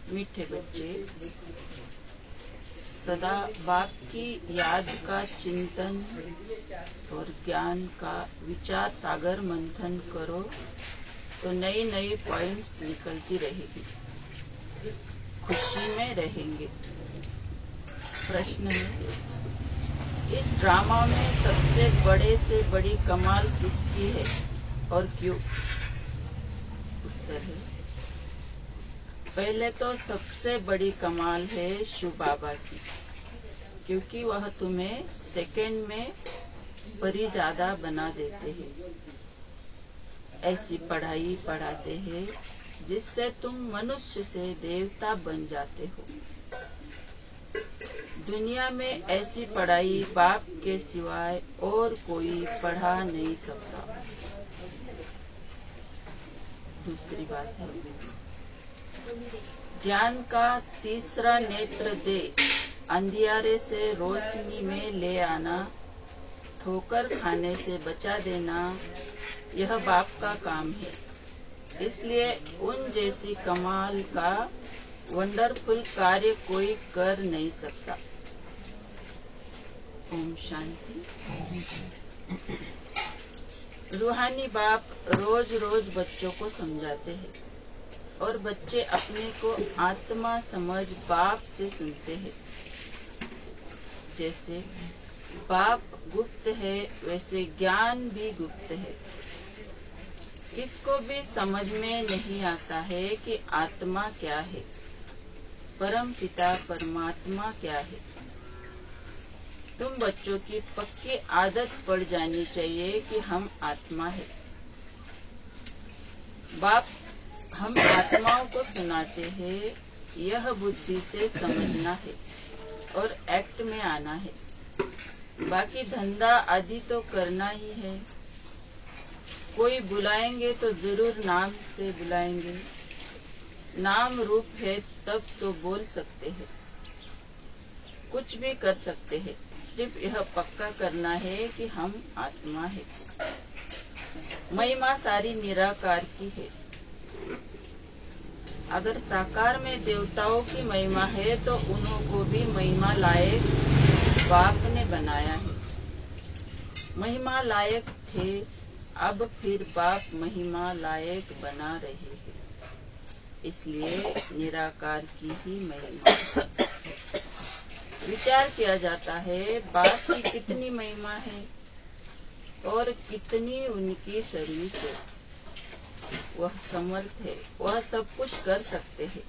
मीठे बच्चे, सदा बाप की याद का चिंतन और ज्ञान का विचार सागर मंथन करो तो नई नई पॉइंट्स निकलती रहेगी, खुशी में रहेंगे। प्रश्न है, इस ड्रामा में सबसे बड़े से बड़ी कमाल किसकी है और क्यों? उत्तर है, पहले तो सबसे बड़ी कमाल है शिव बाबा की, क्योंकि वह तुम्हें सेकंड में परी ज्यादा बना देते हैं। ऐसी पढ़ाई पढ़ाते हैं जिससे तुम मनुष्य से देवता बन जाते हो। दुनिया में ऐसी पढ़ाई बाप के सिवाय और कोई पढ़ा नहीं सकता। दूसरी बात है, ज्ञान का तीसरा नेत्र दे अंधियारे से रोशनी में ले आना, ठोकर खाने से बचा देना, यह बाप का काम है। इसलिए उन जैसी कमाल का वंडरफुल कार्य कोई कर नहीं सकता। ओम शांति। रूहानी बाप रोज रोज बच्चों को समझाते हैं और बच्चे अपने को आत्मा समझ बाप से सुनते हैं। जैसे बाप गुप्त है वैसे ज्ञान भी गुप्त है। किसको भी समझ में नहीं आता है कि आत्मा क्या है, परम पिता परमात्मा क्या है। तुम बच्चों की पक्की आदत पड़ जानी चाहिए कि हम आत्मा है। बाप हम आत्माओं को सुनाते हैं, यह बुद्धि से समझना है और एक्ट में आना है। बाकी धंधा आदि तो करना ही है। कोई बुलाएंगे तो जरूर नाम से बुलाएंगे। नाम रूप है तब तो बोल सकते हैं, कुछ भी कर सकते हैं। सिर्फ यह पक्का करना है कि हम आत्मा है। महिमा सारी निराकार की है। अगर साकार में देवताओं की महिमा है तो उनको भी महिमा लायक बाप ने बनाया है। महिमा लायक थे, अब फिर बाप महिमा लायक बना रहे हैं। इसलिए निराकार की ही महिमा। विचार किया जाता है बाप की कितनी महिमा है और कितनी उनकी सर्विस है। वह समर्थ है, वह सब कुछ कर सकते हैं।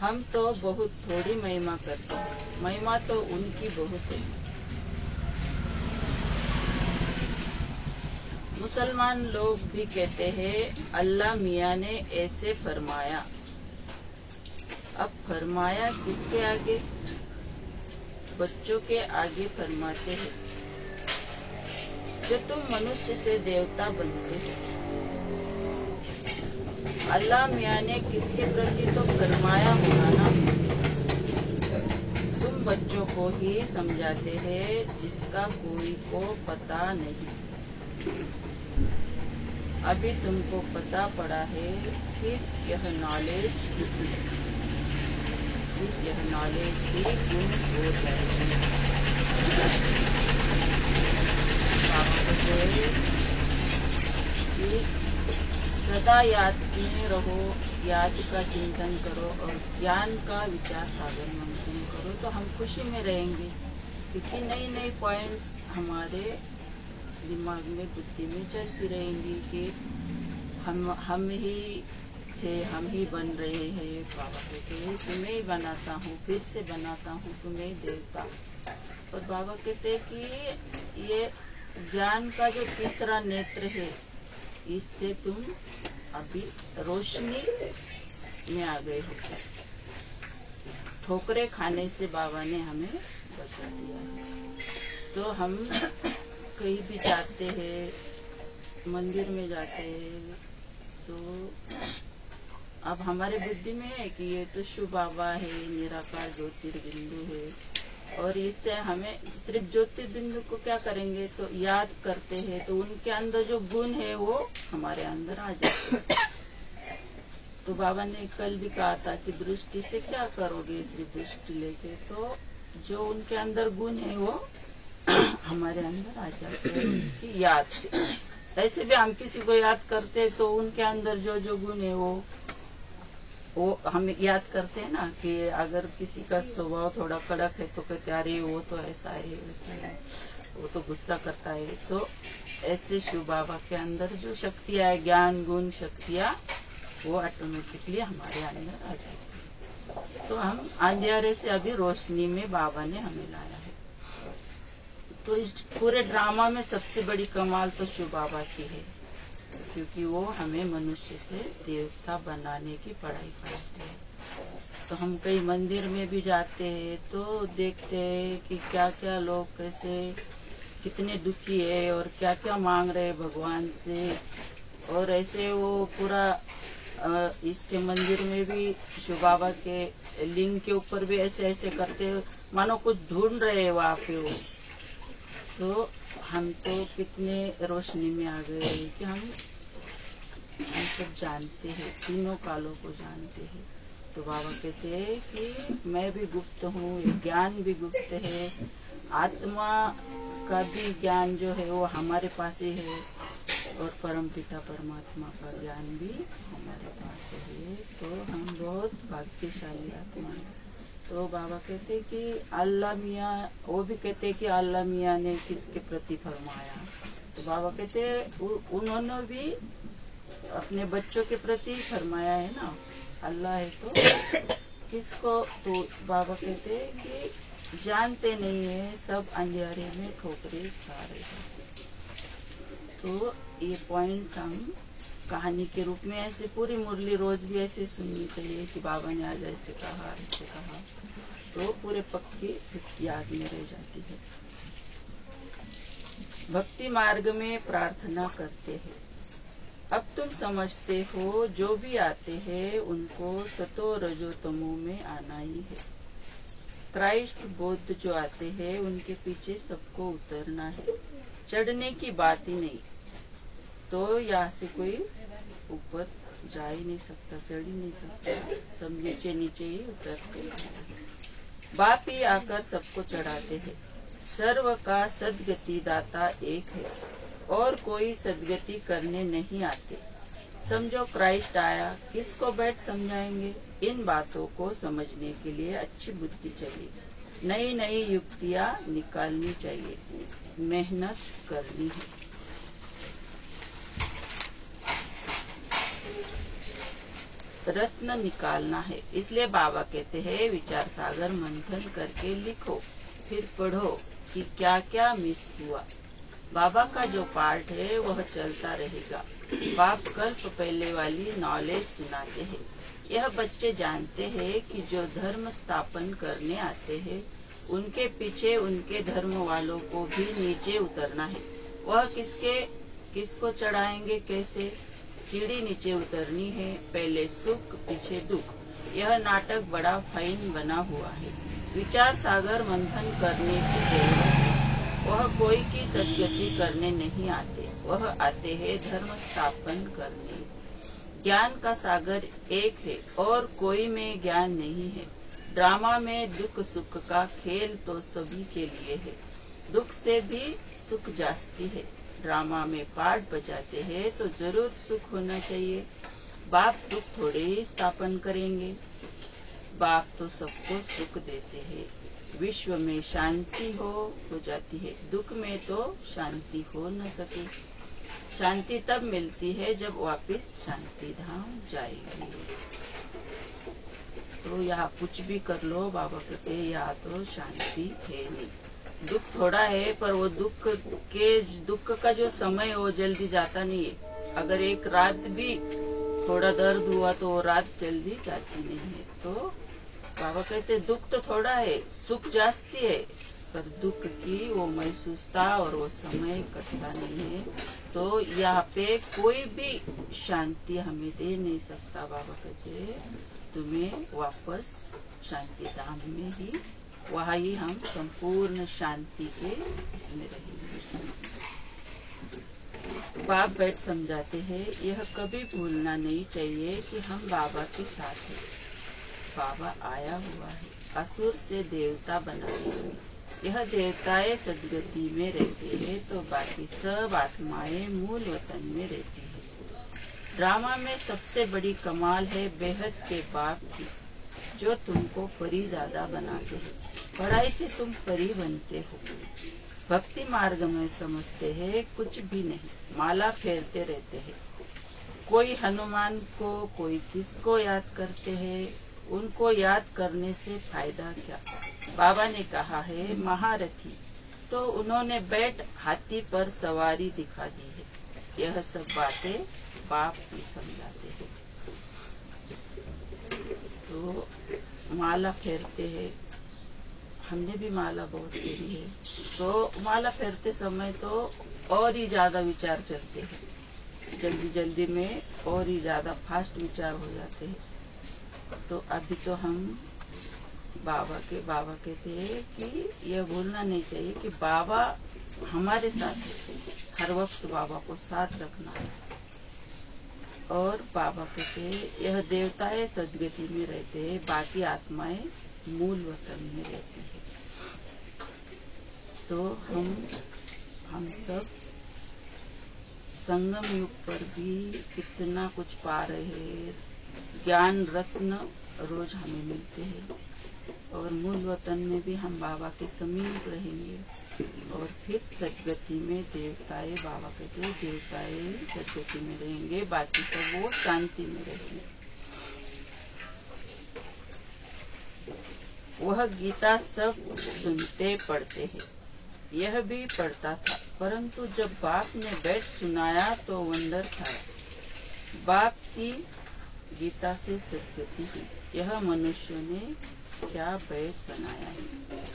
हम तो बहुत थोड़ी महिमा करते हैं, महिमा तो उनकी बहुत है। मुसलमान लोग भी कहते हैं अल्लाह मियाँ ने ऐसे फरमाया। अब फरमाया किसके आगे? बच्चों के आगे फरमाते हैं जो तुम मनुष्य से देवता बनते हो। अल्लाह मियाँ ने किसके प्रति तो फरमाया होगा ना। तुम बच्चों को ही समझाते हैं जिसका कोई को पता नहीं। अभी तुमको पता पड़ा है, फिर यह नॉलेज ही गुम हो जाएगी। सदा याद में रहो, याद का चिंतन करो और ज्ञान का विचार सागर मंथन करो तो हम खुशी में रहेंगे। क्योंकि नई नई पॉइंट्स हमारे दिमाग में बुद्धि में चलती रहेंगी कि हम ही थे, हम ही बन रहे हैं। बाबा कहते हैं तुम्हें ही बनाता हूँ, फिर से बनाता हूँ तुम्हें देवता। और बाबा कहते हैं कि ये ज्ञान का जो तीसरा नेत्र है, इससे तुम अभी रोशनी में आ गए हो। ठोकरे खाने से बाबा ने हमें बचा दिया है। तो हम कहीं भी जाते हैं, मंदिर में जाते हैं, तो अब हमारे बुद्धि में है कि ये तो शिव बाबा है, निराकार ज्योतिर्बिंदु है, और इससे हमें सिर्फ ज्योतिर्बिंदु को क्या करेंगे तो याद करते हैं, तो उनके अंदर जो गुण है वो हमारे अंदर आ जाते हैं। तो बाबा ने कल भी कहा था कि दृष्टि से क्या करोगे, इसलिए दृष्टि लेके तो जो उनके अंदर गुण है वो हमारे अंदर आ जाते हैं उनकी याद से। ऐसे भी हम किसी को याद करते हैं तो उनके अंदर जो जो गुण है वो हम याद करते हैं ना, कि अगर किसी का स्वभाव थोड़ा कड़क है तो कहते अरे वो तो ऐसा है वैसा है, वो तो गुस्सा करता है। तो ऐसे शिव बाबा के अंदर जो शक्तियाँ है, ज्ञान गुण शक्तियाँ, वो ऑटोमेटिकली हमारे अंदर आ जाती है। तो हम अंधेरे से अभी रोशनी में बाबा ने हमें लाया है। तो इस पूरे ड्रामा में सबसे बड़ी कमाल तो शिव बाबा की है, क्योंकि वो हमें मनुष्य से देवता बनाने की पढ़ाई कराते हैं। तो हम कई मंदिर में भी जाते हैं तो देखते हैं कि क्या क्या लोग कैसे कितने दुखी है और क्या क्या मांग रहे हैं भगवान से। और ऐसे वो पूरा इसके मंदिर में भी शिव बाबा के लिंग के ऊपर भी ऐसे ऐसे करते मानो कुछ ढूंढ रहे हैं वहाँ पे वो। तो हम तो कितने रोशनी में आ गए कि हम सब जानते हैं, तीनों कालों को जानते हैं। तो बाबा कहते हैं कि मैं भी गुप्त हूँ, ये ज्ञान भी गुप्त है, आत्मा का भी ज्ञान जो है वो हमारे पास ही है, और परमपिता परमात्मा का ज्ञान भी हमारे पास है। तो हम बहुत भाग्यशाली आत्मा है। तो बाबा कहते कि अल्लाह मियाँ, वो भी कहते कि अल्लाह मियाँ ने किसके प्रति फरमाया। तो बाबा कहते उन्होंने भी अपने बच्चों के प्रति फरमाया है ना, अल्लाह है तो किसको। तो बाबा कहते हैं कि जानते नहीं है, सब अंधेरे में ठोकरे खा रहे हैं। तो ये पॉइंट्स हम कहानी के रूप में ऐसे पूरी मुरली रोज भी ऐसे सुननी चाहिए कि बाबा ने आज ऐसे कहा ऐसे कहा, तो पूरे पक्की याद में रह जाती है। भक्ति मार्ग में प्रार्थना करते हैं। अब तुम समझते हो जो भी आते हैं उनको सतो रजो तमो में आना ही है। क्राइस्ट बुद्ध जो आते हैं उनके पीछे सबको उतरना है, चढ़ने की बात ही नहीं। तो यहाँ से कोई ऊपर जा ही नहीं सकता, चढ़ ही नहीं सकता, सब नीचे नीचे ही उतरते। बाप ही आकर सबको चढ़ाते हैं। सर्व का सदगति दाता एक है और कोई सदगति करने नहीं आते। समझो क्राइस्ट आया, किसको बैठ समझाएंगे। इन बातों को समझने के लिए अच्छी बुद्धि चाहिए, नई नई युक्तियाँ निकालनी चाहिए, मेहनत करनी है। रत्न निकालना है। इसलिए बाबा कहते हैं विचार सागर मंथन करके लिखो, फिर पढ़ो कि क्या क्या मिस हुआ। बाबा का जो पाठ है वह चलता रहेगा। बाप कल्प पहले वाली नॉलेज सुनाते हैं। यह बच्चे जानते हैं कि जो धर्म स्थापन करने आते हैं उनके पीछे उनके धर्म वालों को भी नीचे उतरना है। वह किसको चढ़ाएंगे, कैसे। सीढ़ी नीचे उतरनी है, पहले सुख पीछे दुख। यह नाटक बड़ा फाइन बना हुआ है। विचार सागर मंथन करने की जरूरत है। वह कोई की सदगति करने नहीं आते, वह आते हैं धर्म स्थापन करने। ज्ञान का सागर एक है और कोई में ज्ञान नहीं है। ड्रामा में दुख सुख का खेल तो सभी के लिए है। दुख से भी सुख जास्ती है। ड्रामा में पार्ट बजाते हैं तो जरूर सुख होना चाहिए। बाप दुख थोड़े ही स्थापन करेंगे, बाप तो सबको सुख देते हैं। विश्व में शांति हो जाती है, दुख में तो शांति हो न सके। शांति तब मिलती है जब वापस शांति धाम जाएगी। तो यहाँ कुछ भी कर लो, बाबा कहते हैं यहाँ तो शांति है नहीं। दुख थोड़ा है, पर वो दुख का जो समय वो जल्दी जाता नहीं है। अगर एक रात भी थोड़ा दर्द हुआ तो वो रात जल्दी जाती नहीं है। तो बाबा कहते दुख तो थोड़ा है, सुख जास्ती है, पर दुख की वो महसूसता और वो समय कटता नहीं है। तो यहाँ पे कोई भी शांति हमें दे नहीं सकता। बाबा कहते तुम्हें वापस शांति धाम में ही वहाँ ही हम संपूर्ण शांति के इसमें रहेंगे। बाप बैठ समझाते हैं, यह कभी भूलना नहीं चाहिए कि हम बाबा के साथ हैं। बाबा आया हुआ है असुर से देवता बनाने में। यह देवताएं सदगति में रहते हैं तो बाकी सब आत्माएं मूल वतन में रहती है। ड्रामा में सबसे बड़ी कमाल है बेहद के बाप की, जो तुमको परीज़ादा बनाते हैं। पढ़ाई से तुम परी बनते हो। भक्ति मार्ग में समझते हैं कुछ भी नहीं, माला फेरते रहते हैं। कोई हनुमान को, कोई किसको याद करते हैं। उनको याद करने से फायदा क्या। बाबा ने कहा है महारथी, तो उन्होंने बैठ हाथी पर सवारी दिखा दी है। यह सब बातें बाप भी समझाते हैं। तो माला फेरते हैं, हमने भी माला बहुत फेरी है। तो माला फेरते समय तो और ही ज्यादा विचार चलते हैं, जल्दी जल्दी में और ही ज्यादा फास्ट विचार हो जाते हैं। तो अभी तो हम बाबा कहते हैं कि यह भूलना नहीं चाहिए कि बाबा हमारे साथ है, हर वक्त बाबा को साथ रखना है। और बाबा कहते हैं यह देवताएं सदगति में रहते हैं, बाकी आत्माएं मूल वतन में रहती है। तो हम सब संगम युग पर भी कितना कुछ पा रहे हैं। ज्ञान रत्न रोज हमें मिलते हैं और मूल वतन में भी हम बाबा के समीप रहेंगे। और फिर सदगति में देवताएं, बाबा कहते हैं देवताएं सदगति में रहेंगे, बाकी सब वो शांति में रहेंगे। वह गीता सब सुनते पढ़ते हैं, यह भी पढ़ता था, परंतु जब बाप ने बैठ सुनाया तो वंडर था। बाप की गीता से सदगति हुई। यह मनुष्य ने क्या बैठ बनाया है।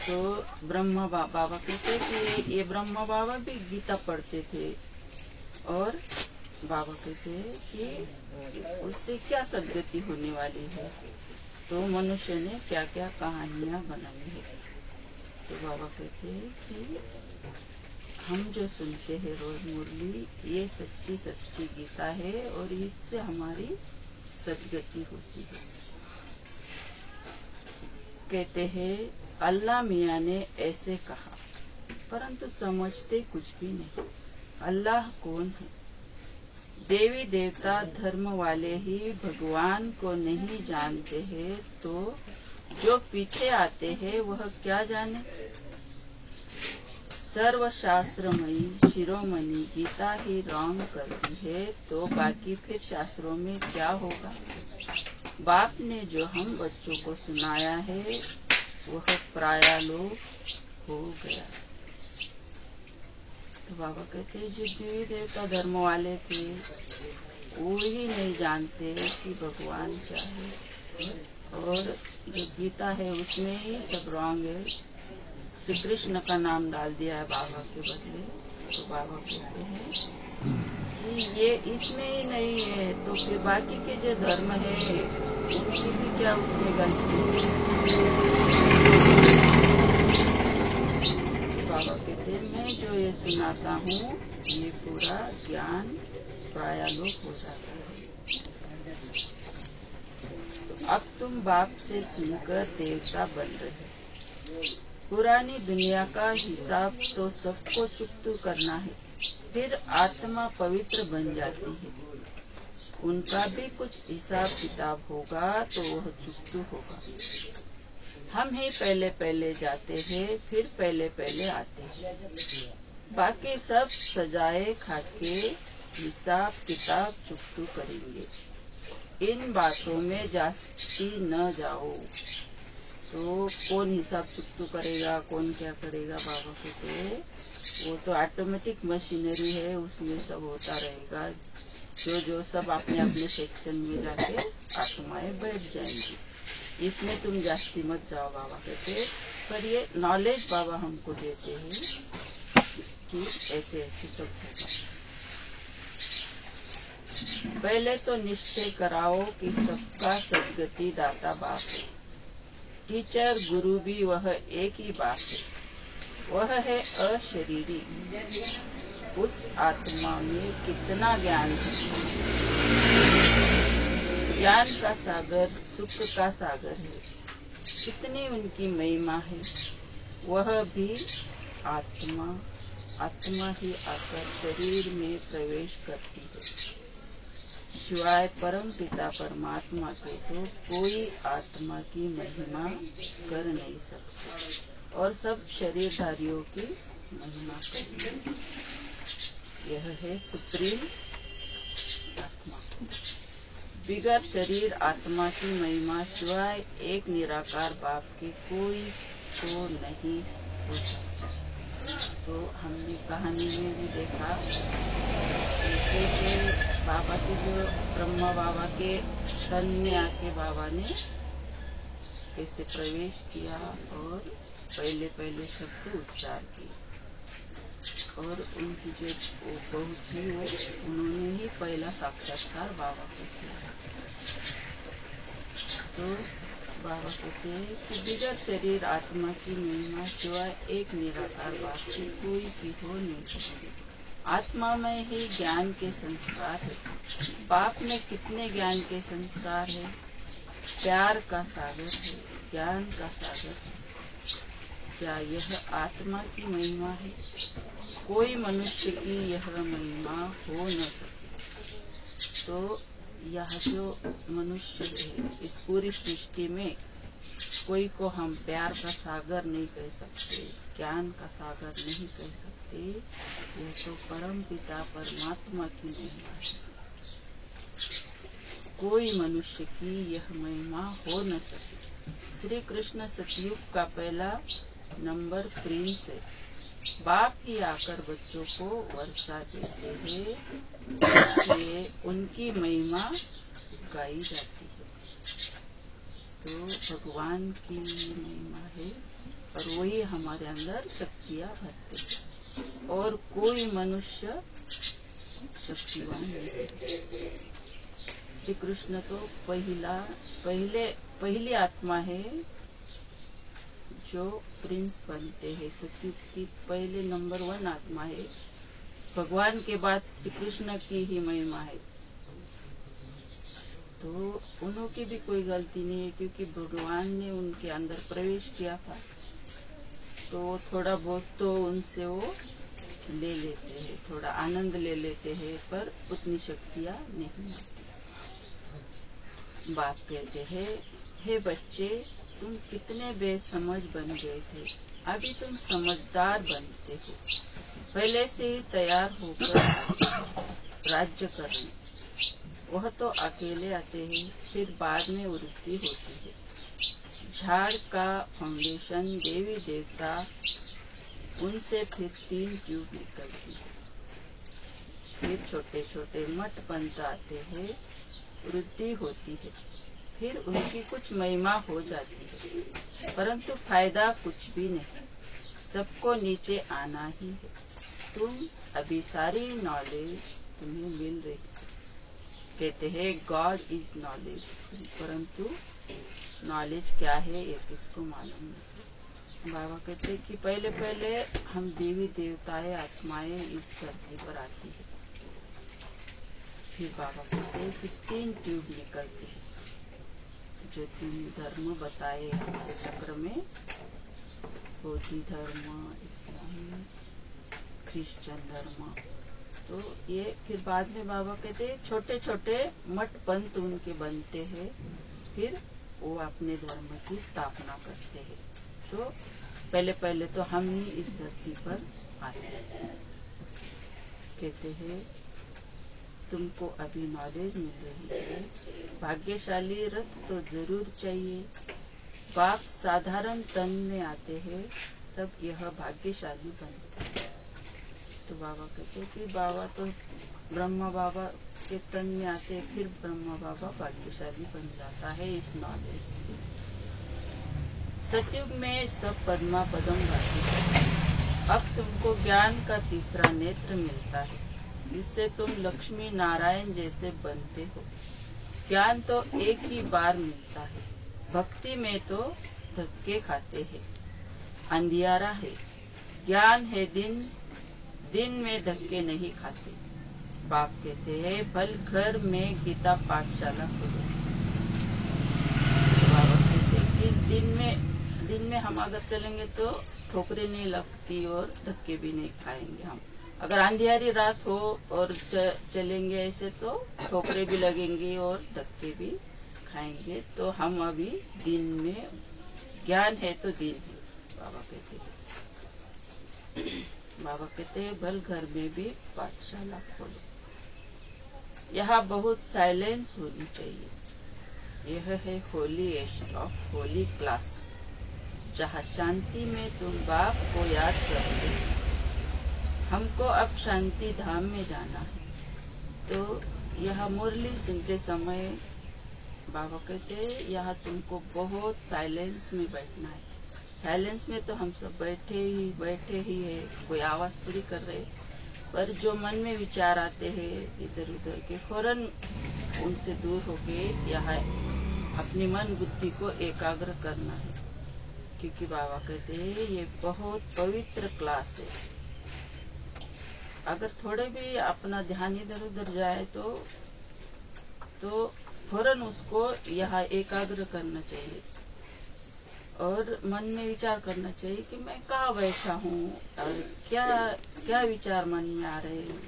तो ब्रह्मा बाबा कहते कि ये ब्रह्मा बाबा भी गीता पढ़ते थे और बाबा कहते कि उससे क्या सदगति होने वाली है। तो मनुष्य ने क्या क्या कहानियां बनाई है। तो बाबा कहते हैं कि हम जो सुनते हैं रोज मुरली, ये सच्ची सच्ची गीता है और इससे हमारी सदगति होती है। कहते हैं अल्लाह मियाँ ने ऐसे कहा, परंतु समझते कुछ भी नहीं। अल्लाह कौन है। देवी देवता धर्म वाले ही भगवान को नहीं जानते हैं, तो जो पीछे आते हैं वह क्या जाने। सर्वशास्त्रमयी शिरोमणि गीता ही रॉन्ग करती है, तो बाकी फिर शास्त्रों में क्या होगा। बाप ने जो हम बच्चों को सुनाया है वह प्रायालोक हो गया। तो बाबा कहते हैं जो देवी देवता धर्म वाले थे वो ही नहीं जानते कि भगवान क्या है, और जो गीता है उसमें ही सब रॉन्ग है। श्री कृष्ण का नाम डाल दिया है बाबा के बदले। तो बाबा कहते हैं कि ये इसमें ही नहीं है, तो फिर बाकी के जो धर्म है उनकी भी क्या उसमें गलती है। बाबा कहते हैं मैं जो ये सुनाता हूँ ये पूरा ज्ञान प्रायालोक हो जाता है। तो अब तुम बाप से सुनकर देवता बन रहे। पुरानी दुनिया का हिसाब तो सबको चुकतू करना है, फिर आत्मा पवित्र बन जाती है। उनका भी कुछ हिसाब किताब होगा तो वह चुकतू होगा। हम ही पहले पहले जाते हैं, फिर पहले पहले आते हैं। बाकी सब सजाए खाके हिसाब किताब चुकतू करेंगे। इन बातों में जास्ती न जाओ। तो कौन हिसाब चुकतू करेगा, कौन क्या करेगा। बाबा कहते वो तो ऑटोमेटिक मशीनरी है, उसमें सब होता रहेगा। जो सब अपने अपने सेक्शन में जाके आत्माएं बैठ जाएंगी। इसमें तुम जास्ती मत जाओ बाबा कहते। पर ये नॉलेज बाबा हमको देते हैं कि ऐसे ऐसे सब होगा। पहले तो निश्चय कराओ कि सबका सदगति दाता बाप है। टीचर गुरु भी वह एक ही बात है, वह है अशरीरी। उस आत्मा में कितना ज्ञान है, ज्ञान का सागर, सुख का सागर है, कितनी उनकी महिमा है। वह भी आत्मा ही आकर शरीर में प्रवेश करती है। शिवाय परम पिता परमात्मा के तो कोई आत्मा की महिमा कर नहीं सकता, और सब शरीरधारियों की महिमा करेंगे। यह है सुप्रीम आत्मा। बिगर शरीर आत्मा की महिमा शिवाय एक निराकार बाप के कोई तो नहीं हो सकता। तो हमने कहानी में भी देखा कि बाबा के जो ब्रह्मा बाबा के तन में आके बाबा ने कैसे प्रवेश किया और पहले पहले शब्द उच्चार किए, और उनकी जो बहू थी वो उन्होंने ही पहला साक्षात्कार बाबा को किया। तो बाबा कहते हैं कि बिगर शरीर आत्मा की महिमा सिवाय एक निराकार बाप की कोई की हो नहीं सकती। आत्मा में ही ज्ञान के संस्कार है। बाप में कितने ज्ञान के संस्कार है, प्यार का सागर है, ज्ञान का सागर है। क्या यह आत्मा की महिमा है? कोई मनुष्य की यह महिमा हो न सके। तो यह जो मनुष्य है इस पूरी सृष्टि में कोई को हम प्यार का सागर नहीं कह सकते, ज्ञान का सागर नहीं कह सकते। यह तो परम पिता परमात्मा की महिमा है। कोई मनुष्य की यह महिमा हो न सके। श्री कृष्ण सतयुग का पहला नंबर प्रिंस है। बाप ही आकर बच्चों को वर्षा देते हैं, इसलिए उनकी महिमा गाई जाती है। तो भगवान की महिमा है और वही हमारे अंदर शक्तियाँ भरते हैं, और कोई मनुष्य शक्तिवान नहीं है। श्री कृष्ण तो पहली आत्मा है जो प्रिंस बनते हैं। सतयुग की पहले नंबर 1 आत्मा है। भगवान के बाद श्री कृष्ण की ही महिमा है। तो उनकी भी कोई गलती नहीं है, क्योंकि भगवान ने उनके अंदर प्रवेश किया था। तो थोड़ा बहुत तो उनसे वो ले लेते हैं, थोड़ा आनंद ले लेते हैं, पर उतनी शक्तियाँ नहीं आती। बाप कहते हैं, हे बच्चे, तुम कितने बेसमझ बन गए थे, अभी तुम समझदार बनते हो। पहले से ही तैयार होकर राज्य करने। वह तो अकेले आते हैं, फिर बाद में वृद्धि होती है। झाड़ का फाउंडेशन देवी देवता, उनसे फिर 3 ट्यूब निकलती है। फिर छोटे छोटे मठ पंथ आते हैं, वृद्धि होती है, फिर उनकी कुछ महिमा हो जाती है, परंतु फायदा कुछ भी नहीं। सबको नीचे आना ही है। तुम अभी सारी नॉलेज तुम्हें मिल रही है। कहते हैं गॉड इज नॉलेज, परंतु नॉलेज क्या है ये किसको मालूम नहीं। बाबा कहते कि पहले पहले हम देवी देवताएं आत्माएं इस धरती पर आती है। फिर बाबा कहते हैं कि 3 ट्यूब निकलती है, जो 3 धर्म बताए आपके चक्र में, बौद्ध धर्म, इस्लामी, क्रिश्चियन धर्म। तो ये फिर बाद में बाबा कहते हैं छोटे छोटे मठ पंथ उनके बनते हैं, फिर वो अपने धर्म की स्थापना करते हैं। तो पहले पहले तो हम ही इस धरती पर आते हैं। कहते हैं तुमको अभी नॉलेज मिल रही है, भाग्यशाली रथ तो जरूर चाहिए। बाप साधारण तन में आते हैं, तब यह भाग्यशाली बनता है। तो बाबा कहते कि बाबा तो ब्रह्मा बाबा के तन में आते, फिर ब्रह्मा बाबा भाग्यशाली बन जाता है इस नॉलेज से। सतयुग में सब पद्मा पदम गाते हैं। अब तुमको ज्ञान का तीसरा नेत्र मिलता है, जिससे तुम लक्ष्मी नारायण जैसे बनते हो। ज्ञान तो एक ही बार मिलता है, भक्ति में तो धक्के खाते हैं। अंधियारा है, ज्ञान है दिन, दिन में धक्के नहीं खाते। बाप कहते हैं भल घर में गीता पाठशाला खोलो। बाबा कहते हैं कि दिन में हम अगर चलेंगे तो ठोकरें नहीं लगती और धक्के भी नहीं खाएंगे हम। अगर अंधियारी रात हो और चलेंगे ऐसे तो ठोकरें भी लगेंगी और धक्के भी खाएंगे। तो हम अभी दिन में, ज्ञान है तो दिन है। बाबा कहते हैं बाबा कहते हैं भल घर में भी पाठशाला खोलो। यहाँ बहुत साइलेंस होनी चाहिए। यह है होलीएस्ट ऑफ होली क्लास, जहाँ शांति में तुम बाप को याद करोगे। हमको अब शांति धाम में जाना है। तो यह मुरली सुनते समय बाबा कहते हैं यहाँ तुमको बहुत साइलेंस में बैठना है। साइलेंस में तो हम सब बैठे ही है, कोई आवाज थोड़ी कर रहे, पर जो मन में विचार आते हैं इधर उधर के, फौरन उनसे दूर होके यहाँ अपनी मन बुद्धि को एकाग्र करना है। क्योंकि बाबा कहते हैं ये बहुत पवित्र क्लास है। अगर थोड़े भी अपना ध्यान इधर उधर जाए तो फौरन उसको यहाँ एकाग्र करना चाहिए और मन में विचार करना चाहिए कि मैं कहाँ बैठा हूँ और क्या विचार मन में आ रहे हैं।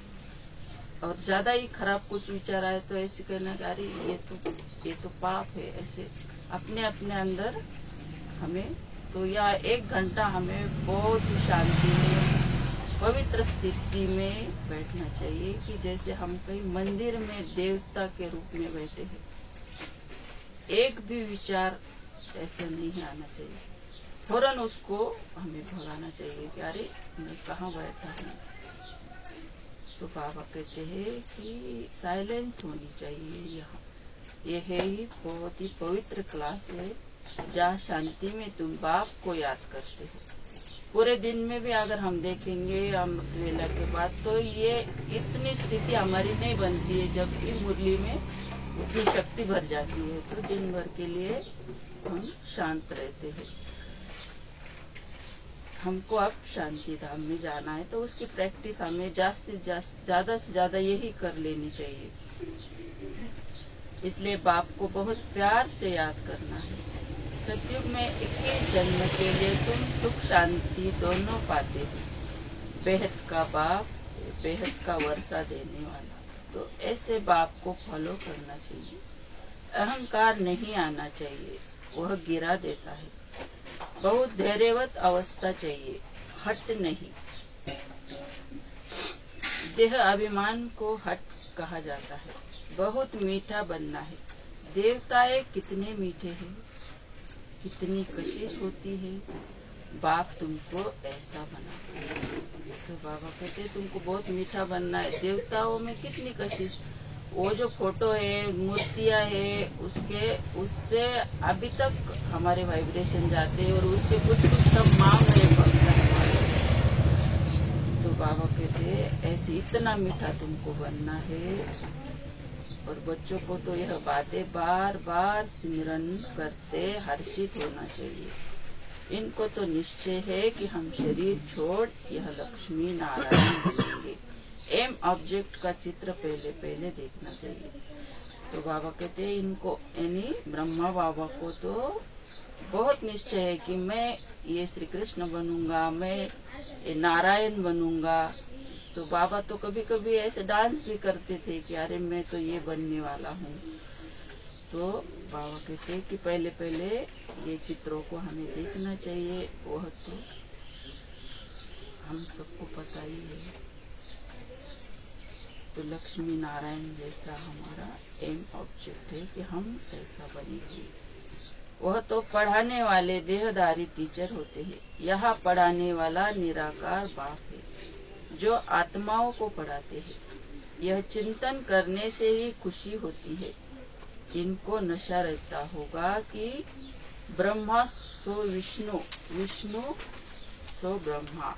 और ज्यादा ही खराब कुछ विचार आए तो ऐसे कहना कि अरे ये तो पाप है। ऐसे अपने अपने अंदर हमें तो या 1 घंटा हमें बहुत ही शांति में पवित्र स्थिति में बैठना चाहिए कि जैसे हम कहीं मंदिर में देवता के रूप में बैठे हैं। एक भी विचार ऐसे नहीं आना चाहिए, फौरन उसको हमें भगाना चाहिए कि अरे मैं कहाँ बैठा हूँ। तो बाबा कहते हैं कि साइलेंस होनी चाहिए यहाँ। यह है ही बहुत ही पवित्र क्लास है जहाँ शांति में तुम बाप को याद करते हो। पूरे दिन में भी अगर हम देखेंगे अमृत वेला के बाद तो ये इतनी स्थिति हमारी नहीं बनती है, जबकि मुरली में उतनी शक्ति भर जाती है। तो दिन भर के लिए हम शांत रहते हैं। हमको अब शांति धाम में जाना है तो उसकी प्रैक्टिस हमें ज्यादा से ज्यादा यही कर लेनी चाहिए। इसलिए बाप को बहुत प्यार से याद करना है। सतयुग में 21 जन्म के लिए तुम सुख शांति दोनों पाते हो। बेहद का बाप, बेहद का वर्षा देने वाला। तो ऐसे बाप को फॉलो करना चाहिए। अहंकार नहीं आना चाहिए, वह गिरा देता है। बहुत धैर्यवत अवस्था चाहिए, हट नहीं। देह अभिमान को हट कहा जाता है। बहुत मीठा बनना है। देवताएं कितने मीठे हैं, कितनी कशिश होती है। बाप तुमको ऐसा बनाता है। तो बाबा कहते तुमको बहुत मीठा बनना है। देवताओं में कितनी कशिश, वो जो फोटो है, मूर्तियां है, उससे अभी तक हमारे वाइब्रेशन जाते हैं और उससे कुछ सब मांग रहे पड़ता है। तो बाबा कहते ऐसे इतना मीठा तुमको बनना है। और बच्चों को तो यह बातें बार बार सिमरन करते हर्षित होना चाहिए। इनको तो निश्चय है कि हम शरीर छोड़ यह लक्ष्मी नारायण बनेंगे। एम ऑब्जेक्ट का चित्र पहले देखना चाहिए। तो बाबा कहते हैं इनको यानी ब्रह्मा बाबा को तो बहुत निश्चय है कि मैं ये श्री कृष्ण बनूंगा, मैं ये नारायण बनूंगा। तो बाबा तो कभी कभी ऐसे डांस भी करते थे कि अरे मैं तो ये बनने वाला हूँ। तो बाबा कहते हैं कि पहले ये चित्रों को हमें देखना चाहिए। वह तो हम सबको पता ही है। तो लक्ष्मी नारायण जैसा हमारा एम ऑब्जेक्ट है कि हम ऐसा बनेंगे। वह तो पढ़ाने वाले देहधारी टीचर होते हैं। यहाँ पढ़ाने वाला निराकार बाप है जो आत्माओं को पढ़ाते हैं। यह चिंतन करने से ही खुशी होती है। इनको नशा रहता होगा कि ब्रह्मा सो विष्णु, विष्णु सो ब्रह्मा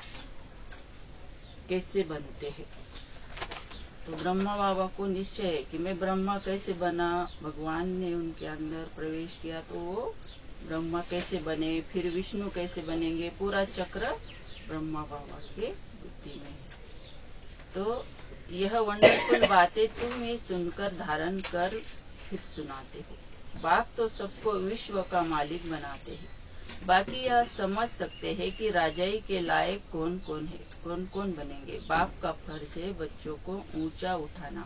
कैसे बनते हैं। तो ब्रह्मा बाबा को निश्चय है कि मैं ब्रह्मा कैसे बना। भगवान ने उनके अंदर प्रवेश किया तो वो ब्रह्मा कैसे बने, फिर विष्णु कैसे बनेंगे, पूरा चक्र ब्रह्मा बाबा के बुद्धि में है। तो यह वंडरफुल बातें तुम ही सुनकर धारण कर फिर सुनाते हो। बाप तो सबको विश्व का मालिक बनाते हैं, बाकी यह समझ सकते हैं कि राजाई के लायक कौन कौन है, कौन कौन बनेंगे। बाप का फर्ज है बच्चों को ऊंचा उठाना।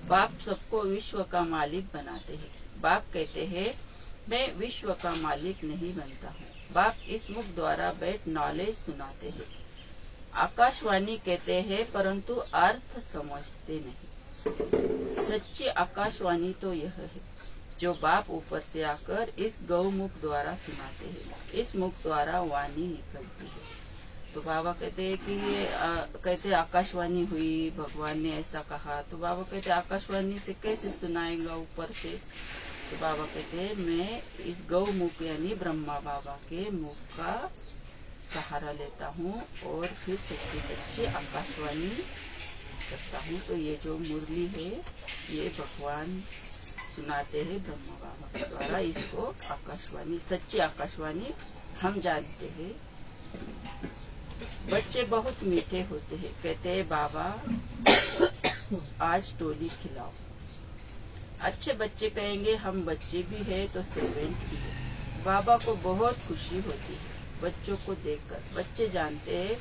बाप सबको विश्व का मालिक बनाते हैं। बाप कहते हैं मैं विश्व का मालिक नहीं बनता हूँ। बाप इस मुख द्वारा बैठ नॉलेज सुनाते हैं। आकाशवाणी कहते हैं परंतु अर्थ समझते नहीं। सच्ची आकाशवाणी तो यह है जो बाप ऊपर से आकर इस गौमुख द्वारा सुनाते हैं। इस मुख द्वारा वाणी निकलती है। तो बाबा कहते हैं कि ये कहते आकाशवाणी हुई, भगवान ने ऐसा कहा। तो बाबा कहते आकाशवाणी से कैसे सुनाएगा ऊपर से। तो बाबा कहते हैं मैं इस गौमुख यानी ब्रह्मा बाबा के मुख का सहारा लेता हूँ और फिर सच्ची सच्ची आकाशवाणी करता हूँ। तो ये जो मुरली है ये भगवान सुनाते हैं ब्रह्मा बाबा के द्वारा। इसको आकाशवाणी, सच्ची आकाशवाणी हम जानते हैं। बच्चे बहुत मीठे होते हैं। कहते हैं बाबा आज टोली खिलाओ। अच्छे बच्चे कहेंगे हम बच्चे भी है तो सर्वेंट भी है। बाबा को बहुत खुशी होती है बच्चों को देखकर। बच्चे जानते हैं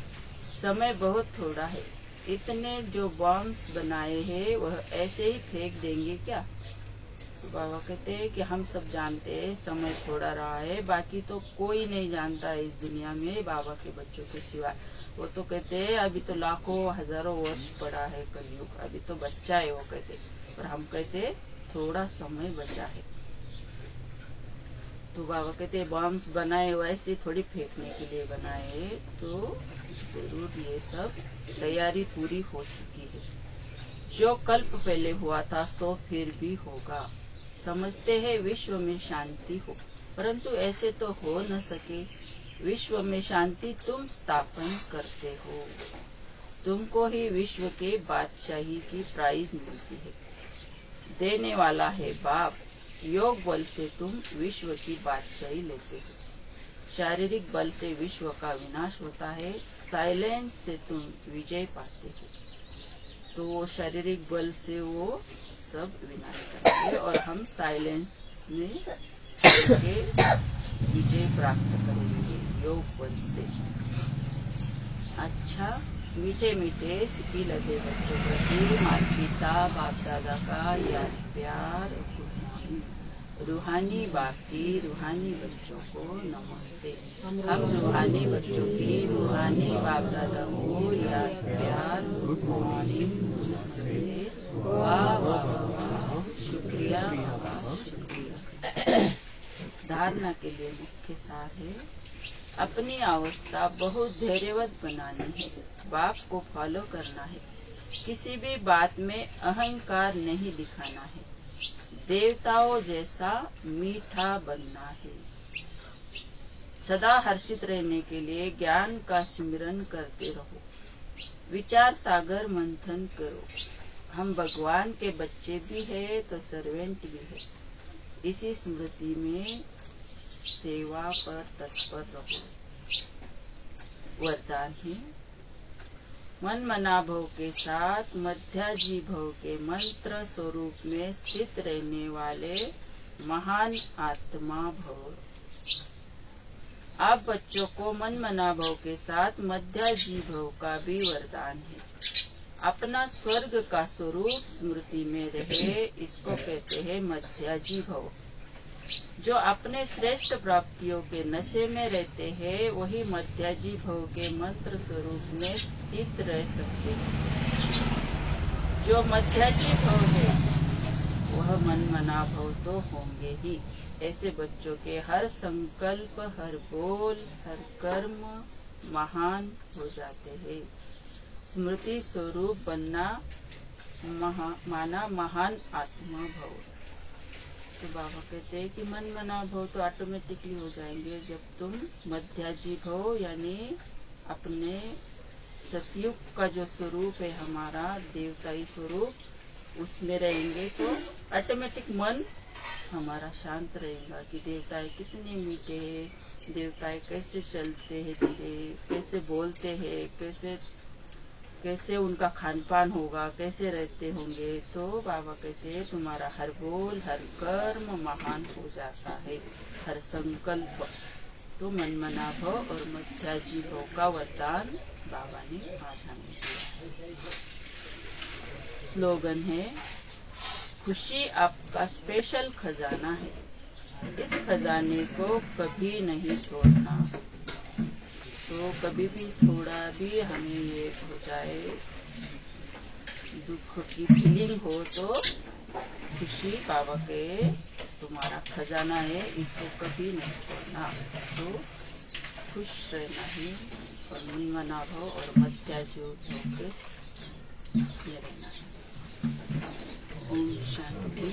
समय बहुत थोड़ा है। इतने जो बॉम्ब्स बनाए हैं वह ऐसे ही फेंक देंगे क्या। तो बाबा कहते हैं कि हम सब जानते हैं समय थोड़ा रहा है, बाकी तो कोई नहीं जानता इस दुनिया में बाबा के बच्चों के सिवा। वो तो कहते हैं अभी तो लाखों हजारों वर्ष पड़ा है कलयुग, अभी तो बच्चा है वो कहते। पर हम कहते थोड़ा समय बचा है। तो बाबा कहते बॉम्ब्स बनाए वैसे थोड़ी फेंकने के लिए बनाए, तो जरूर ये सब तैयारी पूरी हो चुकी है। जो कल्प पहले हुआ था सो फिर भी होगा। समझते हैं विश्व में शांति हो, परंतु ऐसे तो हो न सके। विश्व में शांति तुम स्थापन करते हो। तुमको ही विश्व के बादशाही की प्राइज मिलती है। देने वाला है बाप। योग बल से तुम विश्व की बादशाही लेते हो। शारीरिक बल से विश्व का विनाश होता है। साइलेंस से तुम विजय पाते हो। तो वो शारीरिक बल से वो सब विनाश करेंगे और हम साइलेंस में विजय प्राप्त करेंगे योग बल से। अच्छा, मीठे मीठे सिटी लगे बच्चों प्रति माता पिता बाप दादा का याद प्यार। रूहानी बाप की रूहानी बच्चों को नमस्ते। हम रूहानी बच्चों की रूहानी बाप दादा को याद प्यार। गुड मॉर्निंग, नमस्ते, वाह वाह वाह, शुक्रिया बाबा शुक्रिया। धारणा के लिए मुख्य सार है अपनी अवस्था बहुत धैर्यवत बनानी है। बाप को फॉलो करना है। किसी भी बात में अहंकार नहीं दिखाना है। देवताओं जैसा मीठा बनना है। सदा हर्षित रहने के लिए ज्ञान का सिमरन करते रहो। विचार सागर मंथन करो। हम भगवान के बच्चे भी है तो सर्वेंट भी है। इसी स्मृति में सेवा पर तत्पर रहो। वरदान है मन मना भव के साथ मध्याजी भव के मंत्र स्वरूप में स्थित रहने वाले महान आत्मा भव। आप बच्चों को मन मना भव के साथ मध्याजी भव का भी वरदान है। अपना स्वर्ग का स्वरूप स्मृति में रहे, इसको कहते हैं मध्याजी भव। जो अपने श्रेष्ठ प्राप्तियों के नशे में रहते हैं वही मध्याजी भव के मंत्र स्वरूप में स्थित रह सकते हैं। जो मध्याजी भव है वह मन मना भव तो होंगे ही। ऐसे बच्चों के हर संकल्प, हर बोल, हर कर्म महान हो जाते हैं। स्मृति स्वरूप बनना माना महान आत्मा भव। तो बाबा कहते हैं कि मन मना भव तो ऑटोमेटिकली हो जाएंगे जब तुम मध्याजी भव यानी अपने सतयुग का जो स्वरूप है हमारा देवताई स्वरूप उसमें रहेंगे तो ऑटोमेटिक मन हमारा शांत रहेगा कि देवताएं कितने मीठे हैं, देवताएं कैसे चलते हैं धीरे, कैसे बोलते हैं, कैसे उनका खान पान होगा, कैसे रहते होंगे। तो बाबा कहते हैं तुम्हारा हर बोल हर कर्म महान हो जाता है, हर संकल्प। तो मनमना भव और मध्याजी भव का वरदान बाबा ने आज हमें दिया। स्लोगन है, खुशी आपका स्पेशल खजाना है, इस खजाने को कभी नहीं छोड़ना। तो कभी भी थोड़ा भी हमें ये हो जाए, दुख की फीलिंग हो, तो खुशी बाबा के तुम्हारा खजाना है, इसको कभी नहीं छोड़ना। तो खुश रहना ही और मनमना भव और मध्याजी भव के रहना है। ओम शांति।